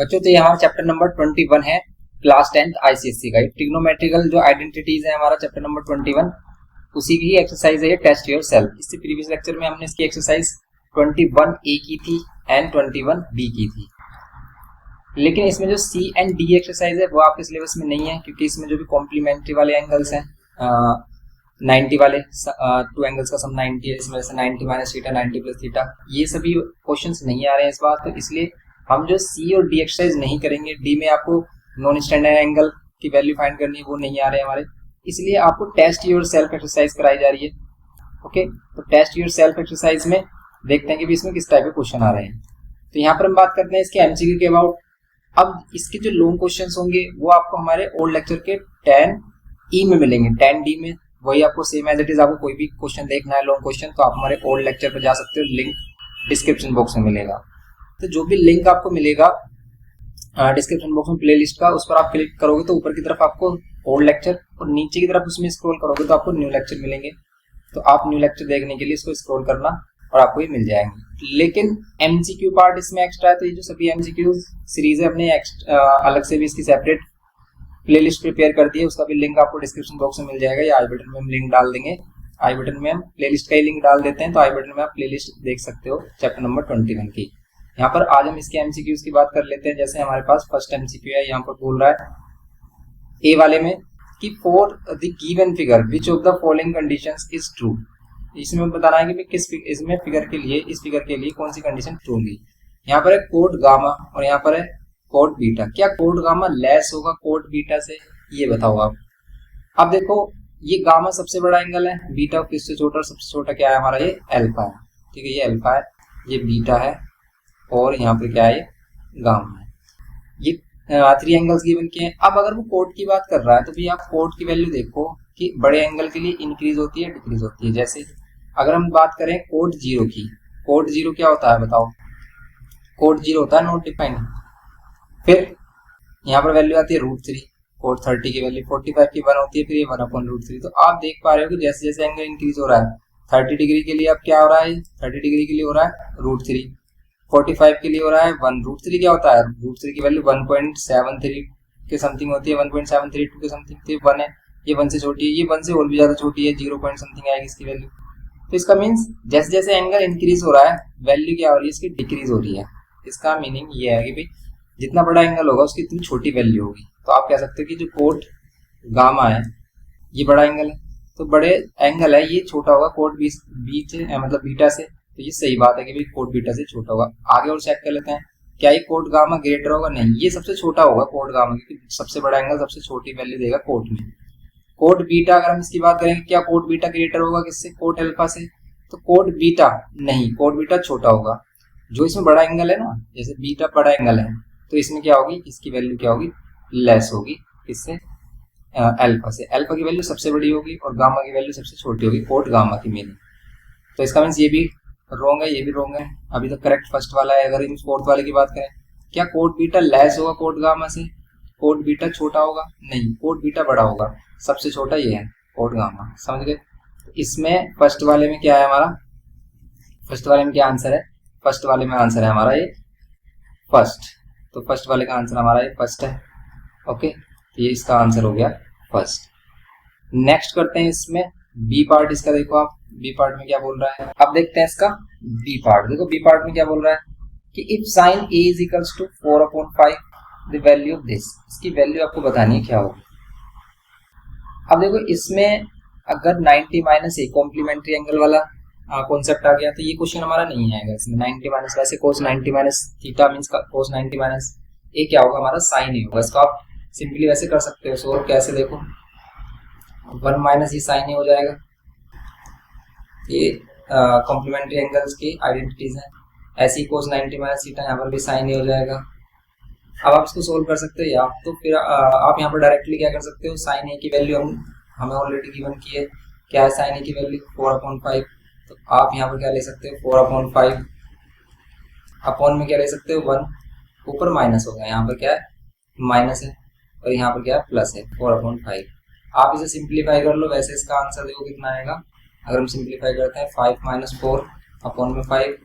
बच्चों तो ये हमारा चैप्टर नंबर 21 है क्लास 10th आईसीएससी का। ट्रिग्नोमेट्रिकल जो आइडेंटिटीज है हमारा चैप्टर नंबर 21, उसी की एक्सरसाइज है ये टेस्ट योर सेल्फ। इससे प्रीवियस लेक्चर में हमने इसकी एक्सरसाइज 21A की थी एंड 21B की थी, लेकिन इसमें जो C एंड D एक्सरसाइज है वो आपके सिलेबस में नहीं है, क्योंकि इसमें जो भी कॉम्प्लीमेंट्री वाले एंगल्स हैं 90 वाले, टू एंगल्स का सम 90 है, इसमें से 90 माइनस थीटा 90 प्लस थीटा, ये सभी क्वेश्चंस नहीं आ रहे हैं इस बार। तो इसलिए हम जो C और D एक्सरसाइज नहीं करेंगे। D में आपको नॉन स्टैंडर्ड एंगल की वैल्यू फाइंड करनी है, वो नहीं आ रहे हैं हमारे, इसलिए आपको टेस्ट योर सेल्फ एक्सरसाइज कराई जा रही है। ओके, तो टेस्ट योर सेल्फ एक्सरसाइज में देखते हैं कि भी इसमें किस टाइप के क्वेश्चन आ रहे हैं। तो यहाँ पर हम बात करते हैं इसके एमसीक्यू के अबाउट। अब इसके जो लॉन्ग क्वेश्चंस होंगे वो आपको हमारे ओल्ड लेक्चर के 10E में मिलेंगे। 10D में वही आपको सेम एज इट इज, आपको कोई भी क्वेश्चन देखना है लॉन्ग क्वेश्चन तो आप हमारे ओल्ड लेक्चर पर जा सकते हो, लिंक डिस्क्रिप्शन बॉक्स में मिलेगा। तो जो भी लिंक आपको मिलेगा डिस्क्रिप्शन बॉक्स में प्लेलिस्ट का, उस पर आप क्लिक करोगे तो ऊपर की तरफ आपको ओल्ड लेक्चर और नीचे की तरफ उसमें स्क्रॉल करोगे तो आपको न्यू लेक्चर मिलेंगे। तो आप न्यू लेक्चर देखने के लिए इसको स्क्रॉल करना और आपको ये मिल जाएंगे। लेकिन एमसीक्यू पार्ट इसमें एक्स्ट्रा है, तो ये जो सभी एमसीक्यू सीरीज है अपने अलग से भी इसकी सेपरेट प्लेलिस्ट प्रिपेयर कर दी है, उसका भी लिंक आपको डिस्क्रिप्शन बॉक्स में मिल जाएगा या आई बटन में हम लिंक डाल देंगे। आई बटन में हम प्लेलिस्ट का ही लिंक डाल देते हैं, तो आई बटन में आप प्लेलिस्ट देख सकते हो चैप्टर नंबर 21 की। यहाँ पर आज हम इसके एमसीक्यूज की बात कर लेते हैं। जैसे हमारे पास फर्स्ट एमसीक्यू है, यहाँ पर बोल रहा है ए वाले में कि for the given figure which of the following conditions is true. इसमें बताना है कि किस इसमें फिगर के लिए, इस फिगर के लिए कौन सी कंडीशन ट्रू होगी। यहाँ पर है कोड गामा और यहाँ पर है कोड बीटा। क्या कोड गामा लेस होगा कोड बीटा से, ये बताओ आप। अब देखो ये गामा सबसे बड़ा एंगल है, बीटा किससे छोटा, और सबसे छोटा क्या है हमारा ये अल्फा है। ठीक है, ये अल्फा है, ये बीटा है और यहाँ पर क्या है ये गामा है। ये 3 एंगल्स गिवन किए हैं। अब अगर वो कोड की बात कर रहा है तो भी आप कोड की वैल्यू देखो कि बड़े एंगल के लिए इंक्रीज होती है डिक्रीज होती है। जैसे अगर हम बात करें कोड 0 की, कोड 0 क्या होता है बताओ। कोड 0 होता है नॉट डिफाइंड। फिर यहाँ पर वैल्यू आती है √3। कोड 30 की वैल्यू 45 की 1 होती है, फिर ये 1/√3। तो आप देख पा रहे हो कि जैसे जैसे एंगल इंक्रीज हो रहा है, 30 डिग्री के लिए अब क्या हो रहा है, 30 डिग्री के लिए हो रहा है √3, 45 के लिए हो रहा है 1/√3। क्या होता है √3 की वैल्यू 1.73 के समथिंग होती है, 1.732 के समथिंग। तो 1 है, ये 1 से छोटी है, ये 1 से और भी ज्यादा छोटी है, 0 पॉइंट समथिंग आएगी इसकी वैल्यू। तो इसका मीन्स जैसे जैसे एंगल इंक्रीज हो रहा है वैल्यू क्या हो रही है इसकी, डिक्रीज हो रही है। इसका मीनिंग ये है कि भाई जितना बड़ा एंगल होगा उसकी इतनी छोटी वैल्यू होगी। तो आप कह सकते हो कि जो कोड गामा है ये बड़ा एंगल है, तो बड़े एंगल है ये छोटा होगा कोड बीच मतलब बीटा से। तो ये सही बात है कि भाई कोड बीटा से छोटा होगा। आगे और चेक कर लेते हैं, क्या ये कोड गामा ग्रेटर होगा, नहीं ये सबसे छोटा होगा कोड गामा, क्योंकि सबसे बड़ा एंगल सबसे छोटी वैल्यू देगा कोड में। कोड बीटा अगर हम इसकी बात करेंगे, क्या कोड बीटा ग्रेटर होगा किससे, कोड अल्फा से, तो कोड बीटा नहीं, कोड बीटा छोटा होगा। जो इसमें बड़ा एंगल है ना, जैसे बीटा बड़ा एंगल है तो इसमें क्या होगी, इसकी वैल्यू क्या होगी, लेस होगी। किससे, अल्फा से। अल्फा की वैल्यू सबसे बड़ी होगी और गामा की वैल्यू सबसे छोटी होगी, कोड गामा की मीनिंग। तो इसका मीन्स ये भी रॉन्ग है, ये भी रॉन्ग है। अभी तो करेक्ट फर्स्ट वाला है। अगर इन फोर्थ वाले की बात करें, क्या कोड बीटा लेस होगा कोड गामा से, कोड बीटा छोटा होगा, नहीं कोड बीटा बड़ा होगा, सबसे छोटा ये है कोड गामा। समझ गए। इसमें फर्स्ट वाले में क्या है हमारा, फर्स्ट वाले में क्या आंसर है, फर्स्ट वाले में आंसर है हमारा ये फर्स्ट। तो फर्स्ट वाले का आंसर हमारा ये फर्स्ट है। ओके, तो ये इसका आंसर हो गया फर्स्ट। नेक्स्ट करते हैं इसमें बी पार्ट इसका। देखो आप बी पार्ट में क्या बोल रहा है, अब देखते हैं इसका बी पार्ट। देखो बी पार्ट में क्या बोल रहा है कि if sine a is equals to 4/5 the value of this, इसकी वैल्यू आपको बतानी है क्या होगी। अब देखो इसमें अगर 90 माइनस ए कॉम्प्लीमेंट्री एंगल वाला कॉन्सेप्ट आ गया तो ये क्वेश्चन हमारा नहीं आएगा इसमें। 90 माइनस वैसे कोस 90 माइनस थीटा मीन्स कोस 90 माइनस ए क्या होगा हमारा, साइन ए होगा। इसको आप सिंपली वैसे कर सकते हो सोल्व। कैसे, देखो 1 माइनस ये साइन ए हो जाएगा। ये कॉम्प्लीमेंट्री एंगल्स की आइडेंटिटीज हैं। ऐसी कोस 90 माइनस थीटा, यहाँ पर भी साइन ए हो जाएगा। अब आप इसको सोल्व कर सकते हो, या तो फिर आप यहाँ पर डायरेक्टली क्या कर सकते हो, साइन ए की वैल्यू हमें ऑलरेडी गिवन की है। क्या है साइन ए की वैल्यू 4/5। तो आप यहाँ पर क्या ले सकते हो 4/5 अपॉन में क्या ले सकते हो 1, ऊपर माइनस होगा, यहाँ पर क्या है माइनस है और यहाँ पर क्या है प्लस है 4/5। आप इसे सिंप्लीफाई कर लो। वैसे इसका आंसर देखो कितना आएगा, अगर हम सिंप्लीफाई करते हैं 5 - 4 अपॉन में 5,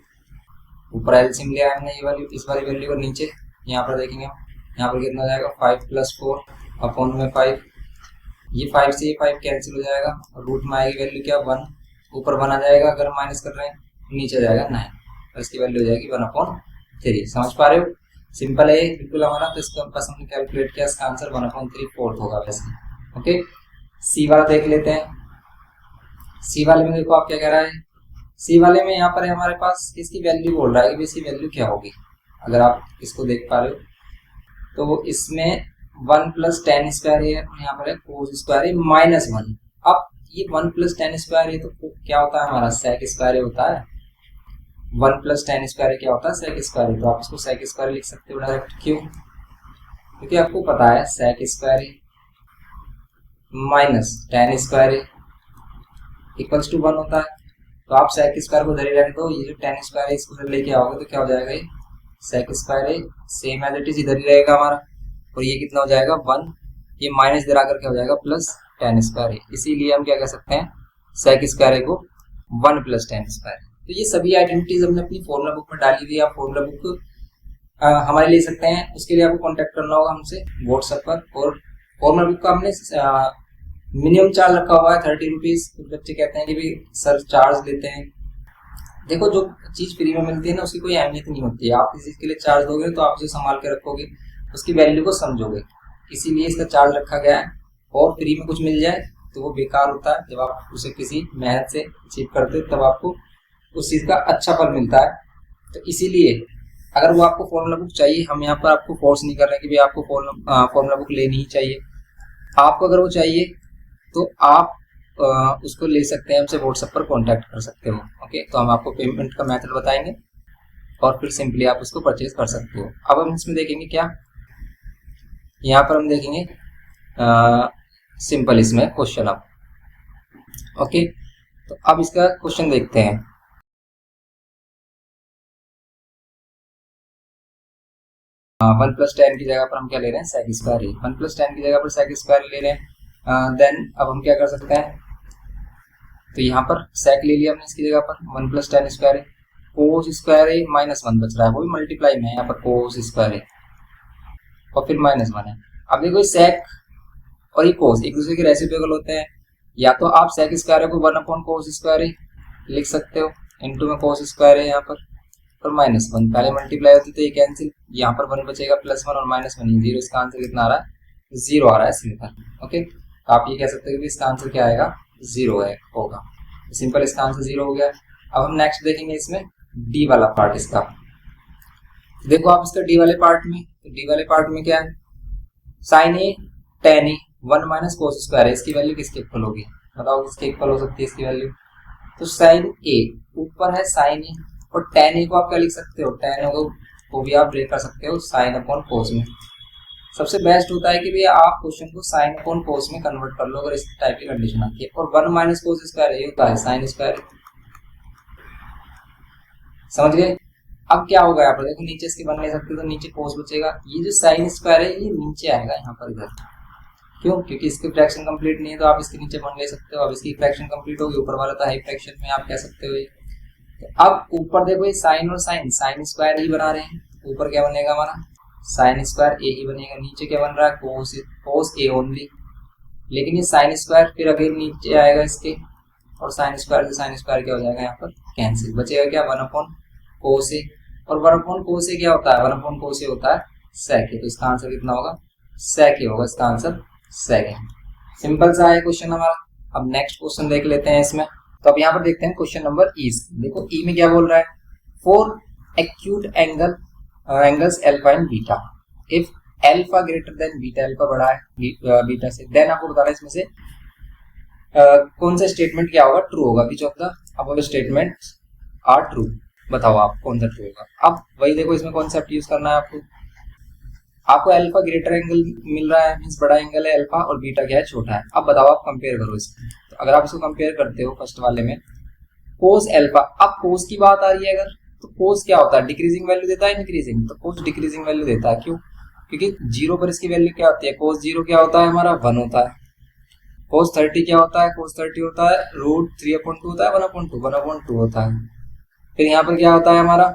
ऊपर एलसीएम लिया हमने ये वाली, इस वाली वैल्यू को नीचे यहाँ पर देखेंगे यहाँ पर कितना हो जाएगा 5 + 4 अपॉन में 5, ये 5 से ये 5 कैंसिल हो जाएगा और रूट में आएगी वैल्यू क्या 1, ऊपर 1 आ जाएगा अगर माइनस कर रहे हैं, नीचे जाएगा 9 और इसकी वैल्यू हो जाएगी 1/3। समझ पा रहे हो, सिंपल है बिल्कुल हमारा। तो इसको पास हमने कैलकुलेट किया, इसका आंसर 1/3 होगा वैसे। ओके, सी वाला देख लेते हैं। सी वाले में देखो आप क्या कह रहा है, सी वाले में यहाँ पर है हमारे पास इसकी वैल्यू बोल रहा है कि इसकी वैल्यू क्या होगी। अगर आप इसको देख पा रहे हो तो इसमें 1 + tan स्क्वायर है, यहाँ पर है cos स्क्वायर है -1। अब ये 1 + tan स्क्वायर है तो क्या होता है हमारा sec स्क्वायर होता है। 1 + tan स्क्वायर क्या होता है sec स्क्वायर, तो आप इसको sec स्क्वायर लिख सकते हो डायरेक्ट। क्यों? क्योंकि आपको पता है sec square minus tan square equals to 1 होता है। तो आप sec स्क्वायर को धरे रहने दो, ये जो tan स्क्वायर है इसको लेके आओगे तो क्या हो जाएगा, ये sec स्क्वायर है सेम एज इट इज इधर ही रहेगा हमारा, और ये कितना हो जाएगा 1, ये माइनस इधर आकर क्या हो जाएगा प्लस tan स्क्वायर है। इसीलिए हम क्या कह सकते हैं sec स्क्वायर को 1 + tan स्क्वायर। तो ये सभी आइडेंटिटीज हमने अपनी फॉर्मूला बुक में डाली हुई है। आप फॉर्मूला बुक हमारे ले सकते हैं, उसके लिए आपको कांटेक्ट करना होगा हमसे व्हाट्सएप पर। और फॉर्मूला बुक का हमने मिनिमम चार्ज रखा हुआ है 30 रुपीज। कुछ बच्चे कहते हैं कि भाई सर चार्ज लेते हैं, देखो जो चीज फ्री में मिलती है ना उसकी कोई अहमियत नहीं होती है। आप किसी चीज के लिए चार्ज दोगे तो आप उसे संभाल के रखोगे, उसकी वैल्यू को समझोगे, इसीलिए इसका चार्ज रखा गया है। और फ्री में कुछ मिल जाए तो वो बेकार होता है, जब आप उसे किसी मेहनत से अचीव करते हो तब आपको उस चीज का अच्छा फल मिलता है। तो इसीलिए अगर वो आपको फॉर्मूला बुक चाहिए, हम यहाँ पर आपको फोर्स नहीं कर रहे कि भाई आपको फॉर्मूला बुक लेनी ही चाहिए। आपको अगर वो चाहिए तो आप उसको ले सकते हैं, हमसे व्हाट्सएप पर कांटेक्ट कर सकते हो। ओके, तो हम आपको पेमेंट का मेथड बताएंगे और फिर सिंपली आप उसको परचेज कर सकते हो। अब हम इसमें देखेंगे क्या, यहाँ पर हम देखेंगे सिंपल इसमें क्वेश्चन। अब ओके, तो अब इसका क्वेश्चन देखते हैं। वन प्लस टेन की जगह पर हम क्या ले रहे हैं सेक स्क्वायर। 1 + tan की जगह पर सेक स्क्वायर ले रहे हैं। देन अब हम क्या कर सकते हैं, तो यहाँ पर सेक ले लिया हमने इसकी जगह पर, 1 + tan स्क्वायर है, कोस स्क्वायर है -1 बच रहा है, वो भी मल्टीप्लाई में है, यहाँ पर कोस स्क्वायर है और फिर -1 है। अब देखो सेक और ये कोस एक दूसरे के रेसिप्रोकल होते हैं, या तो आप सेक स्क्वायर को 1/cos स्क्वायर लिख सकते हो, इनटू में कोस स्क्वायर है यहाँ पर और -1 पहले मल्टीप्लाई होती तो ये कैंसिल, यहाँ पर 1 बचेगा +1 और -1 0। इसका आंसर कितना आ रहा है 0 आ रहा है सिंपल। ओके, तो आप ये कह सकते हो कि इसका आंसर क्या आएगा 0 होगा। सिंपल इसका आंसर 0 हो गया। अब हम नेक्स्ट देखेंगे इसमें डी वाला पार्ट इसका। देखो आप इसका डी वाले पार्ट में, तो डी वाले पार्ट में क्या है, साइन ए tan ए 1 - cos स्क्वायर है, इसकी वैल्यू किसके इक्वल होगी, बताओ किसके इक्वल हो सकती है इसकी वैल्यू। तो साइन ए ऊपर है साइन ए और tan ए को आप क्या लिख सकते हो, tan को भी आप ब्रेक कर सकते हो sin/cos में। सबसे बेस्ट होता है कि भैया आप क्वेश्चन को sin/cos में कन्वर्ट कर लो अगर इस टाइप की कंडीशन आती है। और 1 - cos स्क्वायर ये होता है sin स्क्वायर, समझ गए। अब क्या होगा यहाँ पर देखो, नीचे इसके 1 ले सकते तो नीचे cos बचेगा, ये जो sin स्क्वायर है ये नीचे आएगा यहाँ पर इधर, क्यों, क्योंकि इसकी फ्रैक्शन कंप्लीट नहीं है तो आप इसके नीचे 1 ले सकते हो। अब इसकी फ्रैक्शन कंप्लीट होगी, ऊपर वाला था हाई फ्रैक्शन में आप कह सकते हो। तो अब ऊपर देखो ये साइन और साइन स्क्वायर ही बना रहे हैं, ऊपर क्या बनेगा हमारा साइन स्क्वायर ए ही बनेगा, नीचे क्या बन रहा है कोस ए ओनली, लेकिन ये साइन स्क्वायर फिर अगेन नीचे आएगा इसके, और साइन स्क्वायर से साइन स्क्वायर क्या हो जाएगा यहाँ पर कैंसिल, बचेगा क्या 1/cos ए, और 1/cos ए क्या होता है 1/cos ए होता है सेक ए, तो इसका आंसर कितना होगा सेक ए होगा, इसका आंसर सेक ए। सिंपल सा है क्वेश्चन हमारा। अब नेक्स्ट क्वेश्चन देख लेते हैं इसमें। तो अब यहाँ पर देखते हैं क्वेश्चन नंबर ई। देखो ई में क्या बोल रहा है, 4 acute angles alpha and beta, if alpha greater then beta, alpha बड़ा है बीटा से, देन आपको बताना है इसमें से कौन सा स्टेटमेंट क्या होगा ट्रू होगा, which of the above statements are true, बताओ आप कौन सा ट्रू होगा। अब वही देखो इसमें कॉन्सेप्ट यूज करना है आपको अल्फा ग्रेटर एंगल मिल रहा है, मींस बड़ा एंगल है अल्फा, और बीटा क्या है छोटा है। अब बताओ आप कंपेयर करो इसमें, तो अगर आप इसको कंपेयर करते हो फर्स्ट वाले में कोस अल्फा, अब कोस की बात आ रही है अगर, तो कोस क्या होता है डिक्रीजिंग वैल्यू देता है इंक्रीजिंग, तो कोस डिक्रीजिंग वैल्यू देता है, क्यों, क्योंकि 0 पर इसकी वैल्यू क्या होती है, कोस 0 क्या होता है हमारा 1 होता है, कोस 30 क्या होता है, कोस 30 होता है √3/2 होता है 1/2 होता है। फिर यहाँ पर क्या होता है हमारा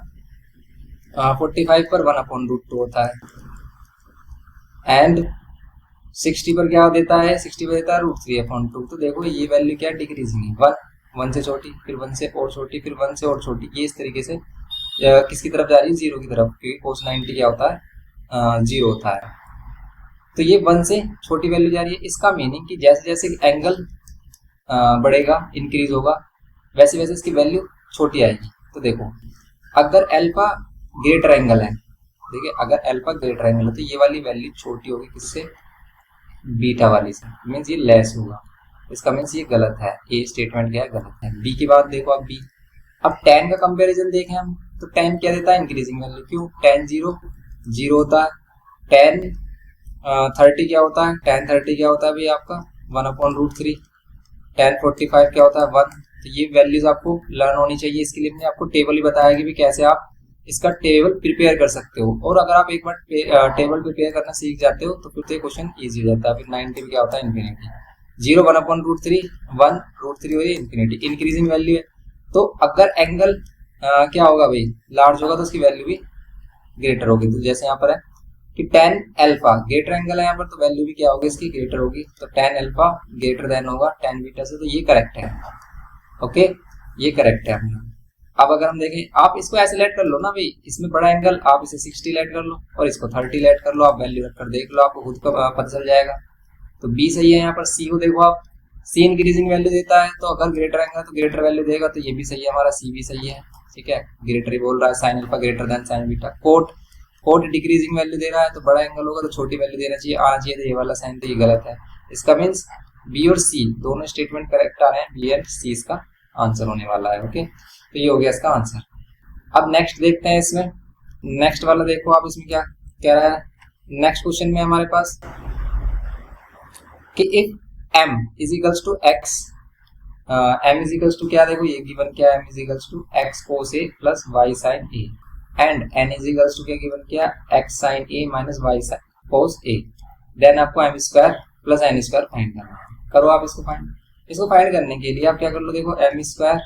45 पर 1/√2 होता है एंड 60 पर क्या देता है, 60 पर देता है √3/2। तो देखो ये वैल्यू क्या डिक्रीजिंग है, 1 से छोटी, फिर 1 से और छोटी, फिर 1 से और छोटी, ये इस तरीके से किसकी तरफ जा रही है, 0 की तरफ, क्योंकि cos 90 क्या होता है, 0 होता है। तो ये 1 से छोटी वैल्यू जा रही है। इसका मीनिंग कि जैसे जैसे एंगल बढ़ेगा, इंक्रीज होगा, वैसे वैसे इसकी वैल्यू छोटी आएगी। तो देखो अगर अल्फा ग्रेटर एंगल है, देखिए अगर अल्फा ग्रेटर एंगल है तो ये वाली वैल्यू छोटी होगी किससे, बीटा वाली से, मीन्स ये लेस होगा। इसका मीन्स ये गलत है, ए स्टेटमेंट क्या है, गलत है। बी की बात देखो आप, बी अब tan का कंपैरिजन देखें हम तो tan क्या देता है, इंक्रीजिंग वैल्यू। क्यों, tan 0 0 होता है, tan 30 क्या होता है, tan 30 क्या होता है भाई आपका 1/√3, tan 45 क्या होता है 1। तो ये वैल्यूज आपको लर्न होनी चाहिए। इसके लिए मैंने आपको टेबल ही बताया कि भी कैसे आप इसका टेबल प्रिपेयर कर सकते हो। और अगर आप एक बार टेबल प्रिपेयर करना सीख जाते हो तो फिर तो ये क्वेश्चन ईजी हो जाता है। फिर 90 क्या होता है, इन्फिनिटी, 0 1/√3, 1√3 हो, इन्फिनिटी, इंक्रीजिंग वैल्यू है। तो अगर एंगल क्या होगा भाई, लार्ज होगा तो उसकी वैल्यू भी ग्रेटर होगी। तो जैसे यहाँ पर है कि tan अल्फा ग्रेटर एंगल है यहाँ पर, तो वैल्यू भी क्या होगी इसकी, ग्रेटर होगी। तो tan अल्फा ग्रेटर देन होगा tan बीटा से, तो ये करेक्ट है। ओके, ये करेक्ट है। अब अगर हम देखें, आप इसको ऐसे लेट कर लो ना भाई, इसमें बड़ा एंगल आप इसे 60 लेट कर लो और इसको 30 लेट कर लो, आप वैल्यू रखकर देख लो, आपको खुद को पता चल जाएगा। तो बी सही है यहाँ पर। सी को देखो आप, सी इंक्रीजिंग वैल्यू देता है, तो अगर ग्रेटर एंगल तो ग्रेटर वैल्यू देगा, तो ये भी सही है हमारा, सी भी सही है। ठीक है, ग्रेटर ही बोल रहा है, sine alpha greater than sine beta. Cot decreasing value दे रहा है, तो बड़ा एंगल होगा तो छोटी वैल्यू देना चाहिए, आना चाहिए, तो ये वाला साइन, तो ये गलत है। इसका मीन्स बी और सी दोनों स्टेटमेंट करेक्ट आ रहे हैं, बी एंड सी इसका आंसर होने वाला है। ओके, तो ये हो गया इसका आंसर। अब नेक्स्ट देखते हैं, इसमें नेक्स्ट वाला देखो आप, इसमें क्या कह रहा है। नेक्स्ट क्वेश्चन में हमारे पास कि if m is equals to x, m is equals to क्या, देखो ये गिवन क्या है, m is equals to x cos a plus y sin a and n is equals to क्या गिवन क्या, x sin a minus y cos a, then आपको m square plus n square find करना है। करो आप इसको find. इसको find करने के लिए आप क्या कर लो, देखो m square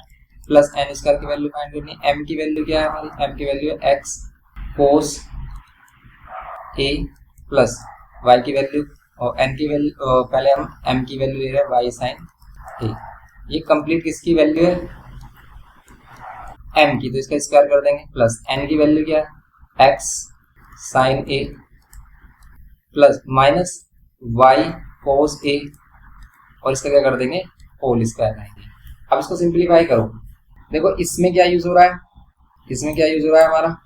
plus n square की वैल्यू फाइंड करनी है। m की वैल्यू क्या है हमारी, m की वैल्यू है x cos a plus y की वैल्यू, और n की वैल्यू पहले हम m की वैल्यू ले रहे हैं y sin a। ये कंप्लीट किसकी वैल्यू है, m की, तो इसका स्क्वायर कर देंगे, प्लस n की वैल्यू क्या है x sin a plus minus y cos a, और इसका क्या कर देंगे, होल स्क्वायर करेंगे। अब इसको सिंप्लीफाई करो, देखो इसमें क्या यूज हो रहा है, इसमें क्या यूज हो रहा है हमारा,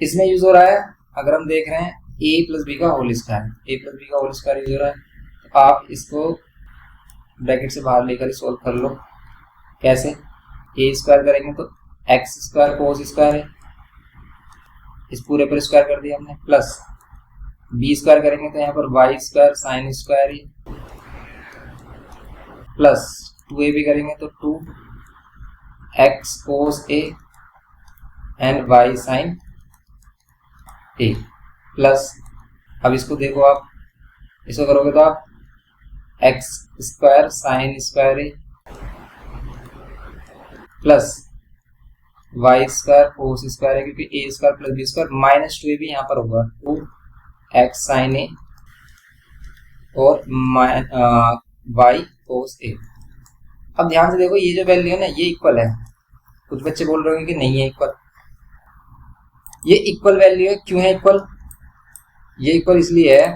इसमें यूज हो रहा है, अगर हम देख रहे हैं a प्लस बी का whole square, a plus B का होल स्क्वायर यूज हो रहा है। तो आप इसको ब्रैकेट से बाहर लेकर सोल्व कर लो। कैसे, a स्क्वायर करेंगे तो x स्क्वायर कोस स्क्वायर है, इस पूरे पर स्क्वायर कर दिया हमने, प्लस b स्क्वायर करेंगे तो यहाँ पर y स्क्वायर साइन स्क्वायर है, प्लस 2a भी करेंगे तो 2x cos a and y sine a, plus अब इसको देखो आप, इसको करोगे तो आप x स्क्वायर साइन स्क्वायर है plus y square cos square है, क्योंकि a square plus b square minus 2a भी यहाँ पर होगा, 2x साइन a और y कोस a। अब ध्यान से देखो, ये जो वैल्यू है ना, ये इक्वल है। कुछ बच्चे बोल रहे होंगे कि नहीं है इक्वल, ये इक्वल वैल्यू है। क्यों है इक्वल, ये इक्वल इसलिए है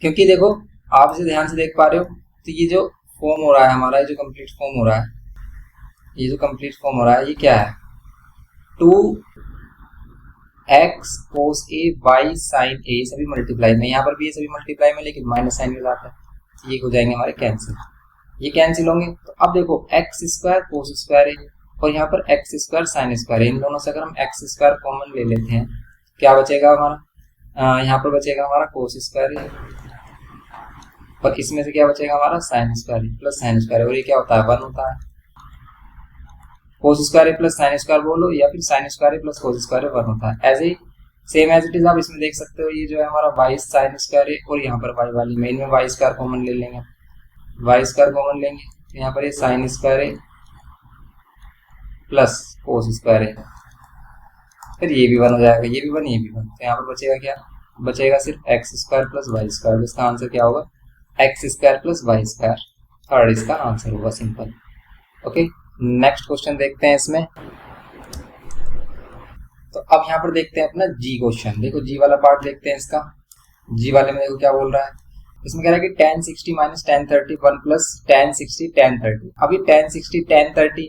क्योंकि देखो आप इसे ध्यान से देख पा रहे हो, तो ये जो फॉर्म हो रहा है हमारा, ये जो कंप्लीट फॉर्म हो रहा है, ये जो कंप्लीट फॉर्म हो रहा है, ये क्या है, 2x cos a y sin a, सभी मल्टीप्लाई में, यहाँ पर भी ये सभी मल्टीप्लाई में, लेकिन माइनस साइन के साथ है, तो ये हो जाएंगे हमारे कैंसिल, ये कैंसिल होंगे। तो अब देखो x स्क्वायर कोस स्क्वायर है और यहाँ पर x स्क्वायर साइन स्क्वायर है, इन दोनों से अगर हम x स्क्वायर कॉमन ले लेते हैं, क्या बचेगा हमारा, यहाँ पर बचेगा हमारा कोस स्क्वायर है, और इसमें से क्या बचेगा हमारा sine square plus sine square, और ये क्या होता है 1 होता है। Cos square plus sine square बोलो, या फिर sine square plus cos square 1 होता है। ऐसे ही सेम एज इट इज आप इसमें देख सकते हो, ये जो है हमारा y साइन स्क्वायर है और यहाँ पर y वाली में, इनमें y स्क्वायर कॉमन ले लेंगे, y स्क्वायर कॉमन लेंगे, तो यहाँ पर ये साइन स्क्वायर है प्लस कोस स्क्वायर है, फिर ये भी 1 हो जाएगा, ये भी 1, ये भी 1। तो यहाँ पर बचेगा क्या, बचेगा सिर्फ x square plus y square. इसका आंसर क्या होगा, x square plus y square, third इसका आंसर होगा, सिंपल। ओके, नेक्स्ट क्वेश्चन देखते हैं इसमें। तो अब यहाँ पर देखते हैं अपना जी क्वेश्चन। देखो जी वाला पार्ट देखते हैं इसका। जी वाले में देखो क्या बोल रहा है, इसमें कह रहा है कि tan 60 minus tan 30 1 plus tan 60 tan 30। अब ये tan 60 tan 30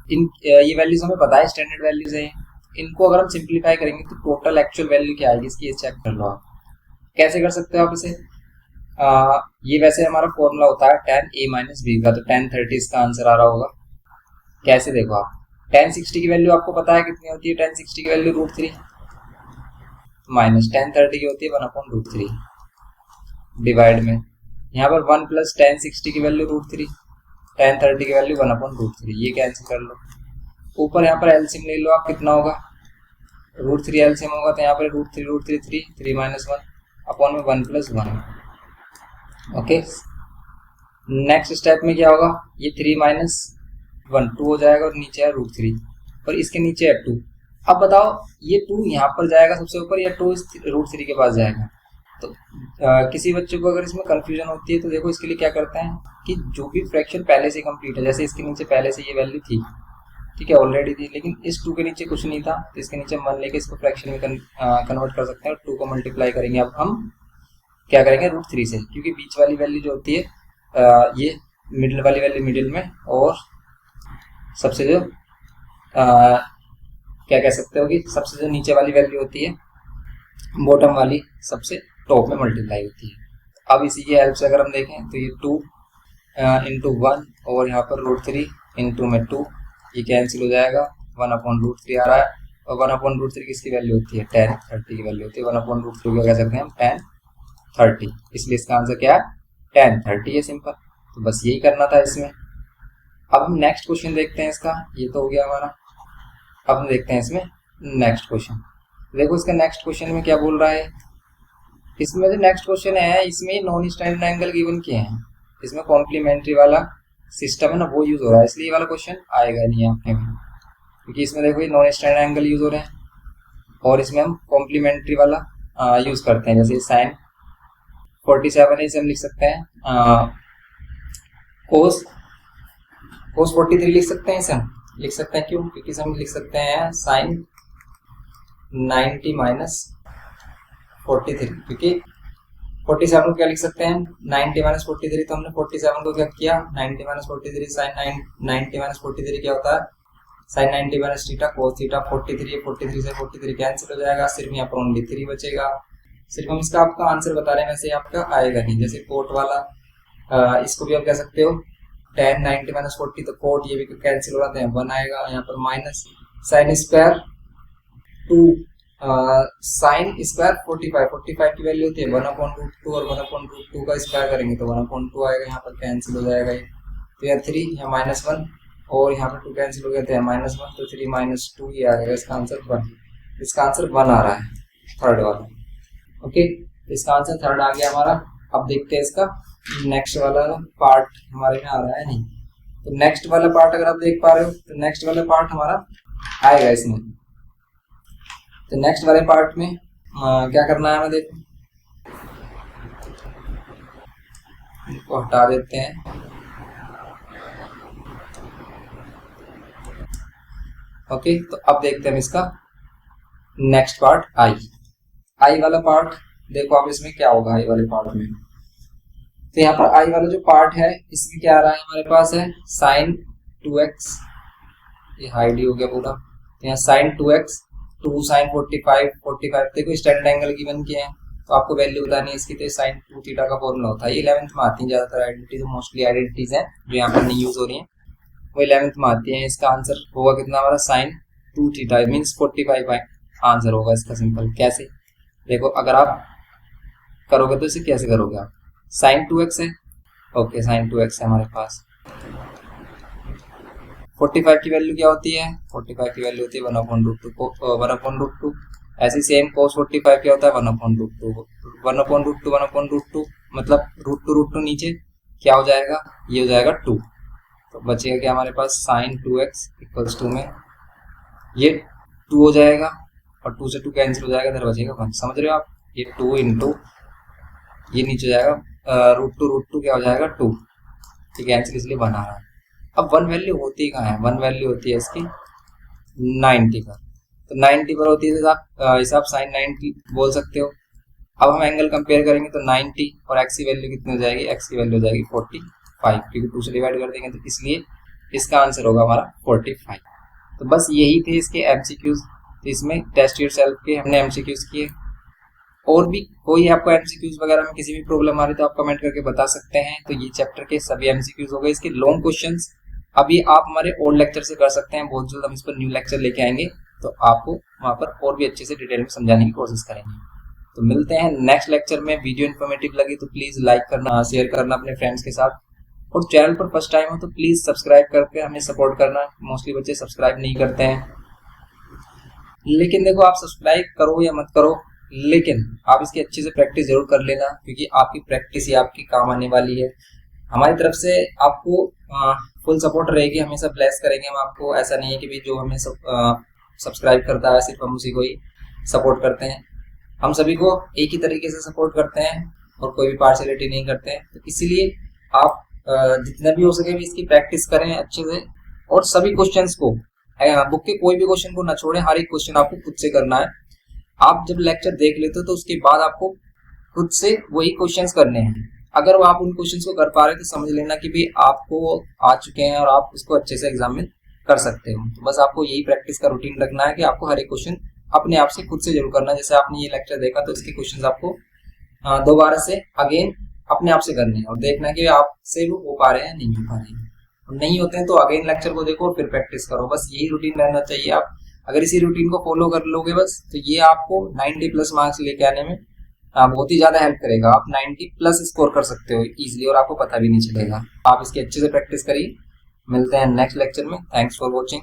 इन ये वैल्यूज हमें पता है, स्टैंडर्ड वैल्यूज है। इनको अगर हम सिंप्लीफाई करेंगे तो टोटल एक्चुअल वैल्यू क्या आएगी इसकी, ये चेक कर लो आप। कैसे कर सकते हो आप इसे, ये वैसे हमारा फॉर्मूला होता है tan a माइनस बी का, तो tan 30 इसका आंसर आ रहा होगा। कैसे, देखो आप tan 60 की वैल्यू आपको पता है कितनी होती है, tan 60 की वैल्यू √3 माइनस tan 30 की होती है 1/√3 डिवाइड में यहाँ पर 1 प्लस tan 60 की वैल्यू √3, tan 30 की वैल्यू 1/√3, ये कैंसिल कर लो। ऊपर यहाँ पर एलसीएम ले लो आप, कितना होगा, √3 एलसीएम होगा, तो यहाँ पर √3 3 माइनस 1 अपॉन में 1 प्लस 1। ओके, नेक्स्ट स्टेप में क्या होगा, ये 3 माइनस 1 2 हो जाएगा, और नीचे है √3 और इसके नीचे है 2। अब बताओ ये 2 यहाँ पर जाएगा सबसे ऊपर, या 2 इस √3 के पास जाएगा। तो किसी बच्चे को अगर इसमें कंफ्यूजन होती है तो देखो इसके लिए क्या करते हैं कि जो भी फ्रैक्शन पहले से कंप्लीट है, जैसे इसके नीचे पहले से ये वैल्यू थी, ठीक है, ऑलरेडी थी, लेकिन इस 2 के नीचे कुछ नहीं था, तो इसके नीचे मान लेके इसको फ्रैक्शन में कन्वर्ट कर सकते हैं, और 2 को मल्टीप्लाई करेंगे। अब हम क्या करेंगे, √3 से, क्योंकि बीच वाली वैल्यू जो होती है ये मिडिल वाली वैल्यू मिडिल में, और सबसे जो क्या कह सकते हो कि सबसे जो नीचे वाली वैल्यू होती है बॉटम वाली सबसे टॉप में मल्टीप्लाई होती है। अब इसी की हेल्प से अगर हम देखें तो ये 2 इंटू 1 और यहाँ पर √3 इंटू में 2, ये कैंसिल हो जाएगा, 1/√3 आ रहा है, और 1/√3 किसकी वैल्यू होती है, tan 30 की वैल्यू होती है। 1/√3 को कह सकते हैं हम tan 30, इसलिए इसका आंसर क्या है, tan 30 है, सिंपल। तो बस यही करना था इसमें। अब हम नेक्स्ट क्वेश्चन देखते हैं इसका, ये तो हो गया हमारा। अब हम देखते हैं इसमें नेक्स्ट क्वेश्चन। देखो इसका नेक्स्ट क्वेश्चन में क्या बोल रहा है, इसमें जो नेक्स्ट क्वेश्चन है इसमें नॉन स्टैंडर्ड एंगल गिवन किए हैं, इसमें कॉम्प्लीमेंट्री वाला सिस्टम है ना वो यूज हो रहा है, इसलिए ये वाला क्वेश्चन आएगा नहीं आपके में, क्योंकि इसमें देखो ये नॉन स्टैंडर्ड एंगल यूज हो रहे हैं और इसमें हम कॉम्प्लीमेंट्री वाला यूज करते हैं। जैसे sin 47 है, इसे हम लिख सकते हैं cos 43 लिख सकते हैं, इसे हम लिख सकते हैं, क्यों, क्योंकि इसे हम लिख सकते हैं sin 90 माइनस 43, क्योंकि 47 को क्या लिख सकते हैं 90 माइनस 43, तो हमने 47 को क्या किया 90 माइनस 43 sin 90 माइनस 43 क्या होता है sin 90 minus theta cos theta 43 से 43 कैंसिल हो जाएगा, सिर्फ यहाँ पर ओनली 3 बचेगा। सिर्फ हम इसका आपका आंसर बता रहे हैं, वैसे आपका आएगा नहीं। जैसे कोट वाला इसको भी आप कह सकते हो tan 90 माइनस 40, तो कोट ये भी कैंसिल हो रहा था, 1 आएगा, यहाँ पर minus sin square 2 sine square 45 की वैल्यू होती है 1/√2, और 1/√2 का स्क्वायर करेंगे तो 1/2 आएगा, यहाँ पर कैंसिल हो जाएगा ये, तो यहाँ 3 यहाँ -1 और यहाँ पर 2 कैंसिल हो गया तो -1, तो 3 - 2 ये आ जाएगा, इसका आंसर 1। इसका आंसर 1 आ रहा है, थर्ड वाला। ओके, इसका आंसर थर्ड आ गया हमारा। अब देखते हैं इसका नेक्स्ट वाला पार्ट हमारे में आ रहा है नहीं, तो नेक्स्ट वाला पार्ट अगर आप देख पा रहे हो तो नेक्स्ट वाला पार्ट हमारा आएगा इसमें। तो नेक्स्ट वाले पार्ट में क्या करना है हमें, देखो इनको हटा देते हैं। ओके, तो अब देखते हैं इसका नेक्स्ट पार्ट आई वाला पार्ट। देखो अब इसमें क्या होगा आई वाले पार्ट में, तो यहाँ पर आई वाला जो पार्ट है इसमें क्या आ रहा है हमारे पास है sin 2x, ये हाइड ही हो गया पूरा, तो यहाँ sin 2x 2 sin 45 देखो स्टैंडर्ड एंगल गिवन किए हैं, तो आपको वैल्यू बतानी है इसकी, तो sin 2 थीटा का फॉर्मूला होता है। 11th में आती है ज्यादातर आइडेंटिटीज, मोस्टली आइडेंटिटीज हैं जो यहाँ पर नहीं यूज हो रही हैं, वो 11th में आती है। इसका आंसर होगा कितना हमारा sin 2 थीटा मीन्स 45 आंसर होगा इसका। सिंपल कैसे, देखो अगर आप करोगे तो इसे कैसे करोगे आप, sin 2x है, ओके sin 2x है हमारे पास, 45 की वैल्यू क्या होती है 45 की वैल्यू होती है 1/√2 ऐसे सेम cos 45 क्या होता है 1/√2 मतलब √2 नीचे क्या हो जाएगा, ये हो जाएगा 2, तो बचेगा क्या हमारे पास sin 2x इक्वल्स टू में ये 2 हो जाएगा और 2 से 2 कैंसिल हो जाएगा, इधर बचेगा 1। समझ रहे हो आप? ये 2 इंटू ये नीचे जाएगा √2 क्या हो जाएगा 2, ठीक है, कैंसिल इसलिए बना रहा है। अब 1 वैल्यू होती कहाँ है? 1 वैल्यू होती है इसकी 90 पर, तो 90 पर होती है तो आप हिसाब साइन 90 बोल सकते हो। अब हम एंगल कंपेयर करेंगे तो 90 और एक्स की वैल्यू कितनी हो जाएगी? एक्स की वैल्यू हो जाएगी 45, क्योंकि 2 से डिवाइड कर देंगे, तो इसलिए इसका आंसर होगा हमारा 45। तो बस यही थे इसके एमसीक्यूज। तो इसमें टेस्ट योरसेल्फ के हमने एमसीक्यूज किए। और भी कोई आपको एमसीक्यूज वगैरह में किसी भी प्रॉब्लम आ रही तो आप कमेंट करके बता सकते हैं। तो ये चैप्टर के सभी एमसीक्यूज हो गए। इसके लॉन्ग क्वेश्चंस अभी आप हमारे ओल्ड लेक्चर से कर सकते हैं। बहुत जल्द हम इस पर न्यू लेक्चर लेके आएंगे, तो आपको वहां पर और भी अच्छे से डिटेल में समझाने की कोशिश करेंगे। तो मिलते हैं नेक्स्ट लेक्चर में। वीडियो इन्फॉर्मेटिव लगी तो प्लीज लाइक करना, शेयर करना अपने फ्रेंड्स के साथ, और चैनल पर फर्स्ट टाइम हो तो प्लीज सब्सक्राइब करके हमें सपोर्ट करना। मोस्टली बच्चे सब्सक्राइब नहीं करते हैं, लेकिन देखो आप सब्सक्राइब करो या मत करो, लेकिन आप इसकी अच्छे से प्रैक्टिस जरूर कर लेना, क्योंकि आपकी प्रैक्टिस ही आपकी काम आने वाली है। हमारी तरफ से आपको फुल सपोर्ट रहेगी, हमेशा ब्लेस करेंगे हम आपको। ऐसा नहीं है कि भी जो हमें सब्सक्राइब करता है सिर्फ हम उसी को ही सपोर्ट करते हैं। हम सभी को एक ही तरीके से सपोर्ट करते हैं और कोई भी पार्शियलिटी नहीं करते हैं। तो इसीलिए आप जितना भी हो सके भी इसकी प्रैक्टिस करें अच्छे से, और सभी क्वेश्चंस को बुक के कोई भी क्वेश्चन को ना छोड़ें। हर एक क्वेश्चन आपको खुद से करना है। आप जब लेक्चर देख लेते हो तो उसके बाद आपको खुद से वही क्वेश्चंस करने हैं। अगर वो आप उन क्वेश्चंस को कर पा रहे हैं तो समझ लेना कि भाई आपको आ चुके हैं और आप उसको अच्छे से एग्जाम में कर सकते हो। तो बस आपको यही प्रैक्टिस का रूटीन रखना है कि आपको हर एक क्वेश्चन अपने आप से खुद से जरूर करना है। जैसे आपने ये लेक्चर देखा तो इसके क्वेश्चन आपको दोबारा से अगेन अपने आप से करने हैं और देखना है कि आपसे वो हो पा रहे हैं नहीं हो पा रहे हैं। नहीं होते हैं तो अगेन लेक्चर को देखो और फिर प्रैक्टिस करो। बस यही रूटीन रहना चाहिए। आप अगर इसी रूटीन को फॉलो कर लोगे बस, तो ये आपको 90+ मार्क्स लेके आने में बहुत ही ज्यादा हेल्प करेगा। आप 90+ स्कोर कर सकते हो इजीली और आपको पता भी नहीं चलेगा। आप इसकी अच्छे से प्रैक्टिस करिए। मिलते हैं नेक्स्ट लेक्चर में। Thanks for watching.